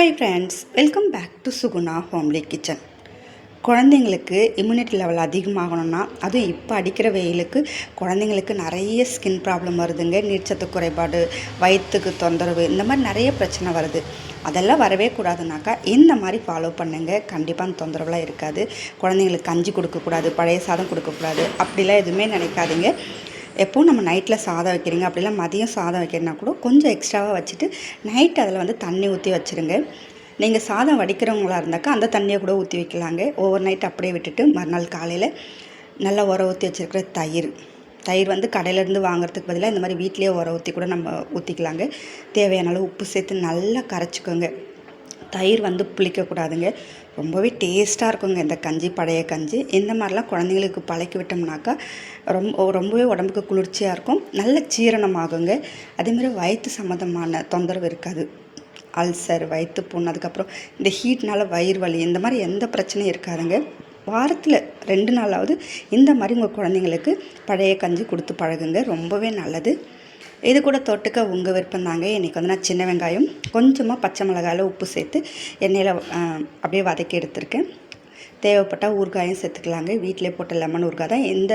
Hi friends, welcome back to Suguna homely kitchen. குழந்தைங்களுக்கு immunity level அதிகமாகணும்னா, அதுவும் இப்போ அடிக்கிற வெயிலுக்கு குழந்தைங்களுக்கு நிறைய ஸ்கின் ப்ராப்ளம் வருதுங்க. நீர்ச்சத்து குறைபாடு, வயிற்றுக்கு தொந்தரவு, இந்த மாதிரி நிறைய பிரச்சனை வருது. அதெல்லாம் வரவே கூடாதுனாக்கா இந்த மாதிரி ஃபாலோ பண்ணுங்க. கண்டிப்பாக அந்த தொந்தரவுலாம் இருக்காது. குழந்தைங்களுக்கு கஞ்சி கொடுக்கக்கூடாது, பழைய சாதம் கொடுக்கக்கூடாது, அப்படிலாம் எதுவுமே நினைக்காதீங்க. எப்போவும் நம்ம நைட்டில் சாதம் வைக்கிறீங்க, அப்படிலாம் மதியம் சாதம் வைக்கிறனா கூட கொஞ்சம் எக்ஸ்ட்ராவாக வச்சுட்டு நைட் அதில் தண்ணி ஊற்றி வச்சுருங்க. நீங்கள் சாதம் வடிக்கிறவங்களா இருந்தாக்கா அந்த தண்ணியை கூட ஊற்றி வைக்கலாங்க. ஓவர் நைட் அப்படியே விட்டுட்டு மறுநாள் காலையில் நல்லா உர ஊற்றி வச்சுருக்கிற தயிர் கடையிலேருந்து வாங்குறதுக்கு பதிலாக இந்த மாதிரி வீட்லேயே உர ஊற்றி கூட நம்ம ஊற்றிக்கலாங்க. தேவையான அளவு உப்பு சேர்த்து நல்லா கரைச்சிக்கோங்க. தயிர் புளிக்கக்கூடாதுங்க. ரொம்பவே டேஸ்ட்டாக இருக்குங்க இந்த கஞ்சி, பழைய கஞ்சி. இந்த மாதிரிலாம் குழந்தைங்களுக்கு பழக்கி விட்டோம்னாக்கா ரொம்பவே உடம்புக்கு குளிர்ச்சியாக இருக்கும், நல்ல ஜீரணமாகுங்க. அதேமாதிரி வயிற்று சம்மந்தமான தொந்தரவு இருக்காது. அல்சர், வயிற்று புண், அதுக்கப்புறம் இந்த ஹீட்னால் வயிறு வலி, இந்த மாதிரி எந்த பிரச்சனையும் இருக்காதுங்க. வாரத்தில் 2 நாளாவது இந்த மாதிரி உங்கள் குழந்தைங்களுக்கு பழைய கஞ்சி கொடுத்து பழகுங்க. ரொம்பவே நல்லது. இது கூட தொட்டுக்க உங்கள் விருப்பம் தாங்க. இன்றைக்கி நான் சின்ன வெங்காயம், கொஞ்சமாக பச்சை மிளகாயில் உப்பு சேர்த்து எண்ணெயில் அப்படியே வதக்கி எடுத்துருக்கேன். தேவைப்பட்டால் ஊறுகாயும் சேர்த்துக்கலாங்க. வீட்டிலே போட்ட லெமன் ஊறுகாய் தான். இந்த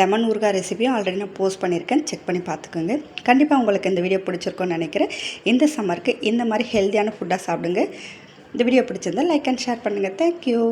லெமன் ஊறுகாய் ரெசிபியும் ஆல்ரெடி நான் போஸ்ட் பண்ணியிருக்கேன், செக் பண்ணி பார்த்துக்கோங்க. கண்டிப்பாக உங்களுக்கு இந்த வீடியோ பிடிச்சிருக்கோன்னு நினைக்கிறேன். இந்த சம்மருக்கு இந்த மாதிரி ஹெல்த்தியான ஃபுட்டாக சாப்பிடுங்க. இந்த வீடியோ பிடிச்சிருந்தால் லைக் அண்ட் ஷேர் பண்ணுங்கள். தேங்க்யூ.